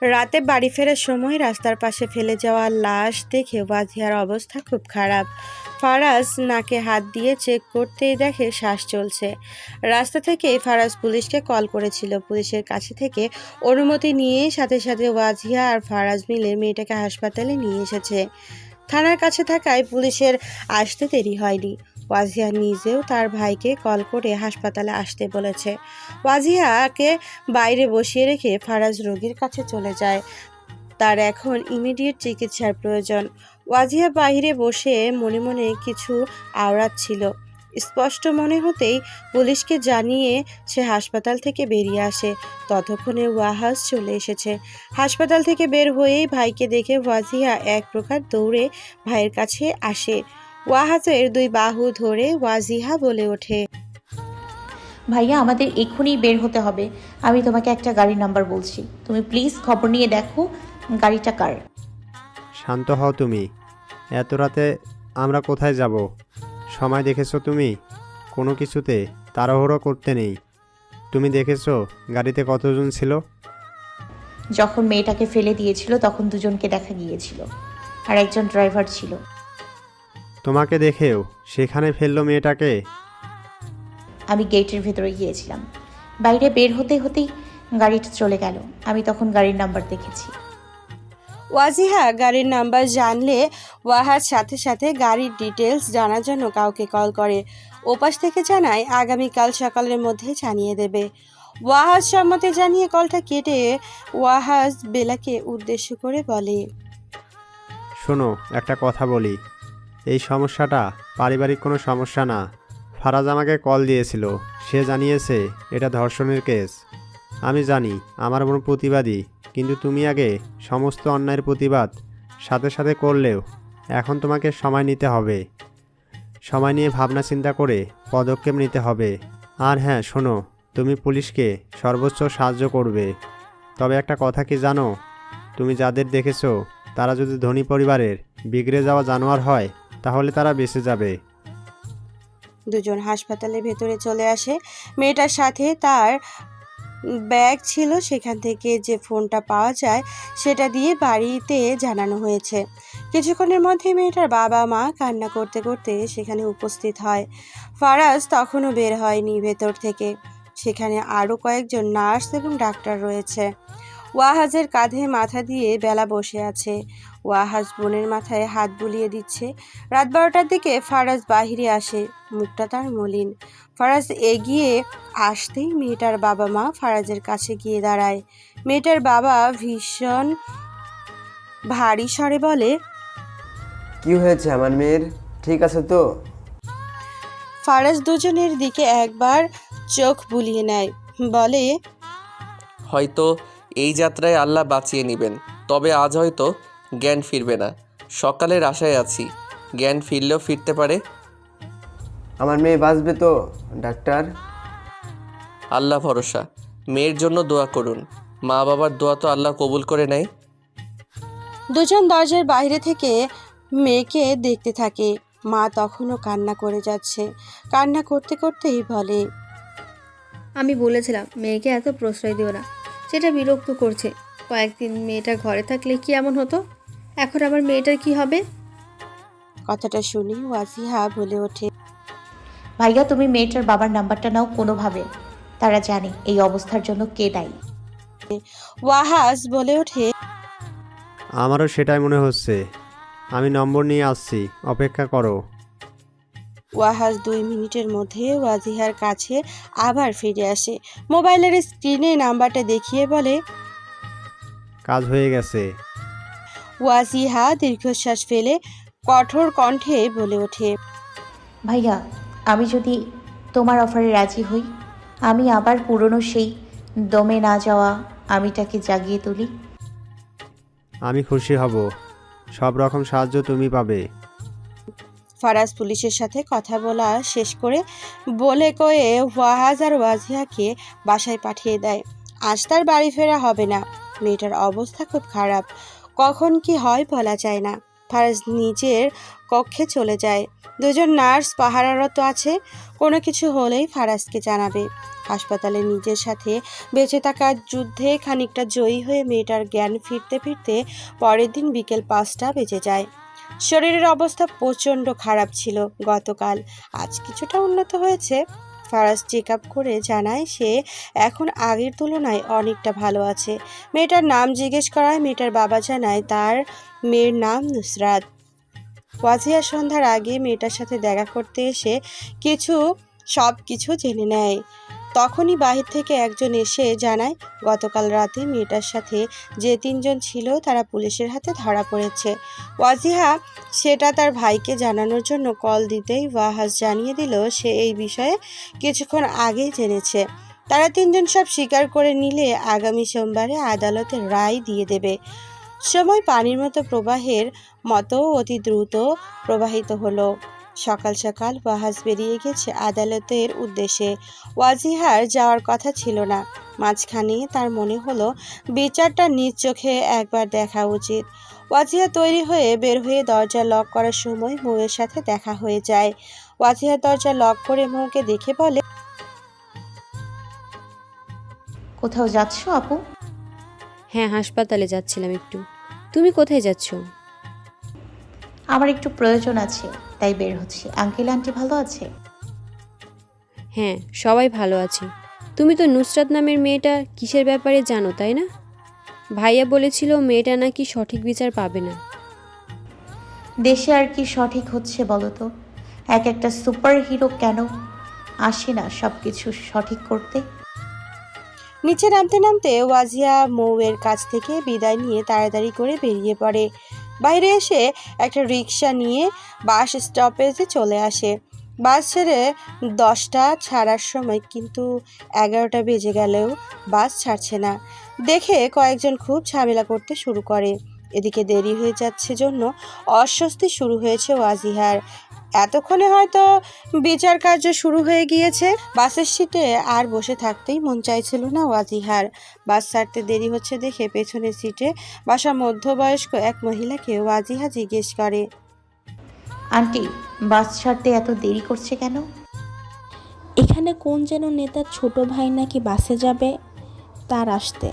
রাতে বাড়ি ফেরার সময় রাস্তার পাশে ফেলে যাওয়া লাশ দেখে ওয়াজিহার অবস্থা খুব খারাপ। ফারাজ নাকে হাত দিয়ে চেক করতেই দেখে শ্বাস চলছে। রাস্তা থেকে ফারাজ পুলিশকে কল করেছিল। পুলিশের কাছে থেকে অনুমতি নিয়েই সাথে সাথে ওয়াজিহা আর ফারাজ মিলে মেয়েটাকে হাসপাতালে নিয়ে এসেছে। থানার কাছে থাকায় পুলিশের আসতে দেরি হয়নি। ওয়াজিহা নিজেও তার ভাইকে কল করে হাসপাতালে আসতে বলেছে। ওয়াজিহাকে বাইরে বসিয়ে রেখে ফারাজ রোগীর কাছে চলে যায়। তার এখন ইমিডিয়েট চিকিৎসার প্রয়োজন। ওয়াজিহা বাইরে বসে মনে মনে কিছু আওড়াচ্ছিল। স্পষ্ট মনে হতেই পুলিশকে জানিয়ে সে হাসপাতাল থেকে বেরিয়ে আসে। ততক্ষণে ওয়াহাজ চলে এসেছে। হাসপাতাল থেকে বের হয়েই ভাইকে দেখে ওয়াজিহা এক প্রকার দৌড়ে ভাইয়ের কাছে আসে। ওয়াহাজের দুই বাহু ধরে ওয়াজিহা বলে ওঠে, ভাইয়া, আমাদের এক্ষুনি বের হতে হবে। আমি তোমাকে একটা গাড়ির নাম্বার বলছি, তুমি প্লিজ খবর নিয়ে দেখো গাড়িটা কার। শান্ত হও তুমি। এত রাতে আমরা কোথায় যাব? সময় দেখেছো তুমি? কোনো কিছুতে তাড়াহুড়ো করতে নেই। তুমি দেখেছো গাড়িতে কতজন ছিল? যখন মেয়েটাকে ফেলে দিয়েছিল তখন দুজনকে দেখা গিয়েছিল, আর একজন ড্রাইভার ছিল। তোমাকে দেখেও সেখানে ফেললো মেয়েটাকে? আমি গেটের ভেতরে গিয়েছিলাম, বাইরে বের হতে হতেই গাড়িটা চলে গেল। আমি তখন গাড়ির নাম্বার দেখেছি। ওয়াজিহা গাড়ির নাম্বার জানলে ওয়াহাজ সাথে সাথে গাড়ির ডিটেলস জানার জন্য কাউকে কল করে। ওপাশ থেকে জানায় আগামীকাল সকালের মধ্যে জানিয়ে দেবে। ওয়াহাজ সম্মতি জানিয়ে কলটা কেটে ওয়াহাজ বেলাকে উদ্দেশ্য করে বলে, শোনো, একটা কথা বলি। এই সমস্যাটা পারিবারিক কোনো সমস্যা না। ফারাজ আমাকে কল দিয়েছিল। সে জানিয়েছে এটা ধর্ষণের কেস। আমি জানি আমার মন প্রতিবাদী, কিন্তু তুমি আগে সমস্ত অন্যায়ের প্রতিবাদ সাথে সাথে করলেও এখন তোমাকে সময় নিতে হবে। সময় নিয়ে ভাবনা চিন্তা করে পদক্ষেপ নিতে হবে। আর হ্যাঁ, শোনো, তুমি পুলিশকে সর্বোচ্চ সাহায্য করবে। তবে একটা কথা কি জানো? তুমি যাদের দেখেছো তারা যদি ধনী পরিবারের বিগড়ে যাওয়া জানোয়ার হয় তাহলে তারা বেঁচে যাবে। দুজন হাসপাতালের ভেতরে চলে আসে। মেয়েটার সাথে তার ব্যাগ ছিল, সেখান থেকে যে ফোনটা পাওয়া যায় সেটা দিয়ে বাড়িতে জানানো হয়েছে। কিছুক্ষণের মধ্যে মেয়েটার বাবা মা কান্না করতে করতে সেখানে উপস্থিত হয়। ফারাজ তখনও বের হয়নি ভেতর থেকে। সেখানে আরও কয়েকজন নার্স এবং ডাক্তার রয়েছে। ওয়াহাজের কাঁধে মাথা দিয়ে বেলা বসে আছে। ওয়াহাজ বোনের মাথায় হাত বুলিয়ে দিচ্ছে। রাত 12টার দিকে ফারাজ বাহিরে আসে। মুখটা তার মলিন। ফারাজ এগিয়ে আসতেই মেয়েটার বাবা মা ফারাজের কাছে গিয়ে দাঁড়ায়। মেয়েটার বাবা ভীষণ ভারী স্বরে বলে, কি হয়েছে আমার মেয়ের? ঠিক আছে তো? ফারাজ দুজনের দিকে একবার চোখ বুলিয়ে নেয়, বলে, হয়তো এই যাত্রায় আল্লাহ বাঁচিয়ে নেবেন, তবে আজ হয়তো জ্ঞান ফিরবে না। সকালের আশায় আছি, জ্ঞান ফিরলেও ফিরতে পারে। আমার মেয়ে বাঁচবে তো ডাক্তার? আল্লাহ ভরসা। মেয়ের জন্য দোয়া করুন। মা বাবার দোয়া তো আল্লাহ কবুল করে নেয়। দুজন দরজার বাইরে থেকে মেয়েকে দেখতে থাকে। মা তখনও কান্না করে যাচ্ছে। কান্না করতে করতেই বলে, আমি বলেছিলাম মেয়েকে এত প্রশ্রয় দিও না, সেটা বিরক্ত করছে। কয়েকদিন মেয়েটা ঘরে থাকলে কি এমন হতো, এখন আবার মেয়েটার কি হবে? কথাটা শুনে ওয়াজিহা বলে ওঠে, ভাইয়া, তুমি মেয়েটার বাবার নাম্বারটা নাও কোনোভাবে। তারা জানে এই অবস্থার জন্য কে দায়ী। ওয়াহাজ বলে ওঠে, আমারও সেটাই মনে হচ্ছে। আমি নম্বর নিয়ে আসছি, অপেক্ষা করো। ওয়াহাজ 2 মিনিটের মধ্যে ওয়াজিহার কাছে আবার ফিরে আসে। মোবাইলের স্ক্রিনে নাম্বারটা দেখিয়ে বলে, কাজ হয়ে গেছে। ওয়াজিহা দীর্ঘশ্বাস ফেলে কঠোর কণ্ঠে বলে ওঠে, ভাইয়া, আমি যদি তোমার অফারে রাজি হই, আমি আবার পুরনো সেই দমে না যাওয়া আমিটাকে জাগিয়ে তুলি। আমি খুশি হব। সব রকম সাহায্য তুমি পাবে। ফারাজ পুলিশের সাথে কথা বলা শেষ করে বলে কয়ে ওয়াহাজ আর ওয়াজিহাকে বাসায় পাঠিয়ে দেয়। আজ তার বাড়ি ফেরা হবে না। মেয়েটার অবস্থা খুব খারাপ, কখন কি হয় বলা যায় না। ফারাজ নিজের কক্ষে চলে যায়। দুজন নার্স পাহারারত আছে, কোনো কিছু হলেই ফারাজকে জানাবে। হাসপাতালে নিজের সাথে বেঁচে থাকার যুদ্ধে খানিকটা জয়ী হয়ে মেয়েটার জ্ঞান ফিরতে ফিরতে পরের দিন বিকেল 5টা বেজে যায়। শরীরের অবস্থা প্রচণ্ড খারাপ ছিল গতকাল, আজ কিছুটা উন্নত হয়েছে। ফারাজ চেক আপ করে জানায় সে এখন আগের তুলনায় অনেকটা ভালো আছে। মেয়েটার নাম জিজ্ঞেস করায় মেয়েটার বাবা জানায় তার মেয়ের নাম নুসরাত। ওয়াজিয়া সন্ধ্যার আগে মেয়েটার সাথে দেখা করতে এসে সব কিছু জেনে নেয়। তখনই বাহির থেকে একজন এসে জানায় গতকাল রাতে মেয়েটার সাথে যে 3জন ছিল তারা পুলিশের হাতে ধরা পড়েছে। ওয়াজিহা সেটা তার ভাইকে জানানোর জন্য কল দিতেই ওয়াহাজ জানিয়ে দিল সে এই বিষয়ে কিছুক্ষণ আগেই জেনেছে। তারা 3জন সব স্বীকার করে নিলে আগামী সোমবারে আদালতে রায় দিয়ে দেবে। সময় পানির মতো প্রবাহের মতো অতি দ্রুত প্রবাহিত হলো। সকাল সকাল ওয়াহাজ বেরিয়ে গেছে আদালতের উদ্দেশ্যে। ওয়াজিহার যাওয়ার কথা ছিল না, মাঝখানে তার মনে হলো বিচারটা নিজ চোখে একবার দেখা উচিত। ওয়াজিহা তৈরি হয়ে বের হয়ে দরজা লক করার সময় মৌয়ের সাথে দেখা হয়ে যায়। ওয়াজিহা দরজা লক করে মৌকে দেখে বলে, কোথাও যাচ্ছ আপু? হ্যাঁ, হাসপাতালে যাচ্ছিলাম একটু। তুমি কোথায় যাচ্ছ? আমার একটু প্রয়োজন আছে, তাই বের হচ্ছি। আঙ্কেল আন্টি ভালো আছে? হ্যাঁ, সবাই ভালো আছে। তুমি তো নুসরাত নামের মেয়েটা কিসের ব্যাপারে জানো, তাই না? ভাইয়া বলেছিল মেয়েটা নাকি সঠিক বিচার পাবে না। দেশে আর কি সঠিক হচ্ছে বলো তো? একটা সুপার হিরো কেন আসে না সব কিছু সঠিক করতে? নিচে নামতে নামতে ওয়াজিয়া মৌয়ের কাছ থেকে বিদায় নিয়ে তাড়াতাড়ি করে বেরিয়ে পড়ে। বাইরে এসে একটা রিক্সা নিয়ে বাস স্টপেজে চলে আসে। বাস ছেড়ে 10টা ছাড়ার সময়, কিন্তু 11টা বেজে গেলেও বাস ছাড়ছে না দেখে কয়েকজন খুব ঝামেলা করতে শুরু করে। এদিকে দেরি হয়ে যাচ্ছে জন্য অস্বস্তি শুরু হয়েছে ওয়াজিহার। এতক্ষণে হয়তো বিচার কার্য শুরু হয়ে গিয়েছে। বাসের সিটে আর বসে থাকতেই মন চাইছিল না ওয়াজিহার। বাস ছাড়তে দেরি হচ্ছে দেখে পেছনের সিটে বসা মধ্যবয়স্ক এক মহিলাকে ওয়াজিহা জিজ্ঞেস করে, আন্টি, বাস ছাড়তে এত দেরি করছে কেন? এখানে কোন যেন নেতার ছোট ভাই নাকি বাসে যাবে, তার আসতে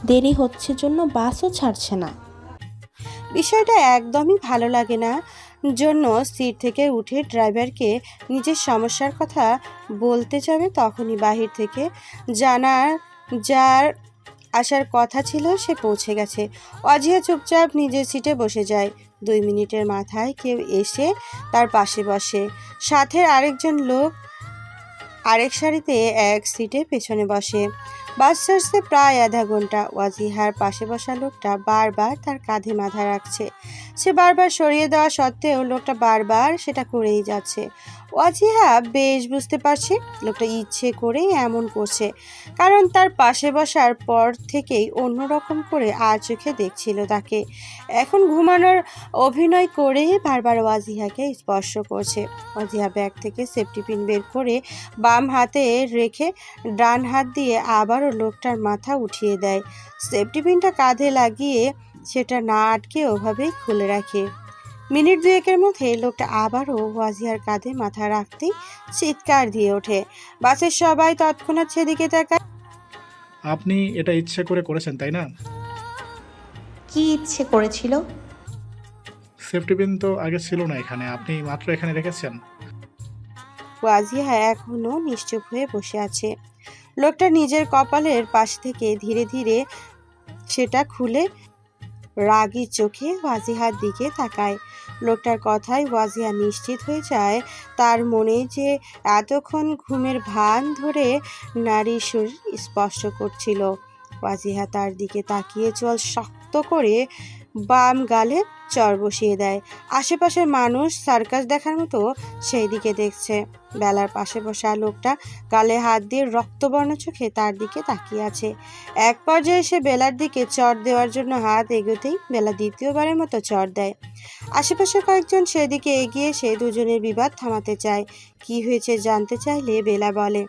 দেরি হচ্ছে জন্য বাসও ছাড়ছে না। বিষয়টা একদমই ভালো লাগে না জন্য সিট থেকে উঠে ড্রাইভারকে নিজের সমস্যার কথা বলতে যাবে, তখনই বাহির থেকে যার আসার কথা ছিল সে পৌঁছে গেছে। অজিয়া চুপচাপ নিজের সিটে বসে যায়। 2 মিনিটের মাথায় কেউ এসে তার পাশে বসে। সাথে আরেকজন লোক আরেক সারিতে এক সিটে পেছনে বসে। বাস ছাড়ছে প্রায় আধা ঘন্টা। ওয়াজিহার পাশে বসা লোকটা বারবার তার কাঁধে মাথা রাখছে। সে বারবার সরিয়ে দেওয়া সত্ত্বেও লোকটা বারবার সেটা করেই যাচ্ছে। ওয়াজিহা বেশ বুঝতে পারছে লোকটা ইচ্ছে করেই এমন করছে, কারণ তার পাশে বসার পর থেকেই অন্যরকম করে আর চোখে দেখছিল তাকে। এখন ঘুমানোর অভিনয় করে বারবার ওয়াজিহাকে স্পর্শ করছে। ওয়াজিহা ব্যাগ থেকে সেফটি পিন বের করে বাম হাতে রেখে ডান হাত দিয়ে আবারও লোকটার মাথা উঠিয়ে দেয়। সেফটি পিনটা কাঁধে লাগিয়ে সেটা না আটকে ওভাবেই খুলে রাখে। মিনিট 2-এর মধ্যে লোকটা আবারও ওয়াজিহার কাঁধে মাথা রাখতেই চিৎকার দিয়ে ওঠে। বাসের সবাই তৎক্ষণাৎ সেদিকে তাকায়। আপনি এটা ইচ্ছে করে করেছেন, তাই না? কি ইচ্ছে করেছিল? সেফটি পিন তো আগে ছিল না এখানে, আপনি মাত্র এখানে রেখেছেন। ওয়াজিহা এখনো নিশ্চুপ হয়ে বসে আছে। লোকটা নিজের কপালের পাশ থেকে ধীরে ধীরে সেটা খুলে রাগী চোখে ওয়াজিহার দিকে তাকায়। লোকটার কথায় ওয়াজিহা নিশ্চিত হয়ে যায় তার মনে যে এতক্ষণ ঘুমের ভান ধরে নারীর শরীর স্পর্শ করছিল। ওয়াজিহা তার দিকে তাকিয়ে চোয়াল শক্ত করে বাম গালে চর বসিয়ে দেয়। আশেপাশের মানুষ সার্কাস দেখার মতো সেই দিকে দেখছে। বেলার পাশে বসা লোকটা গালে হাত দিয়ে রক্তবর্ণ চোখে তার দিকে তাকিয়ে আছে। এক পর্যায়ে সে বেলার দিকে চর দেওয়ার জন্য হাত এগোতেই বেলা দ্বিতীয়বারের মতো চর দেয়। আশেপাশে কয়েকজন সেদিকে এগিয়ে সে দুজনের বিবাদ থামাতে চায়। কি হয়েছে জানতে চাইলে বেলা বলে,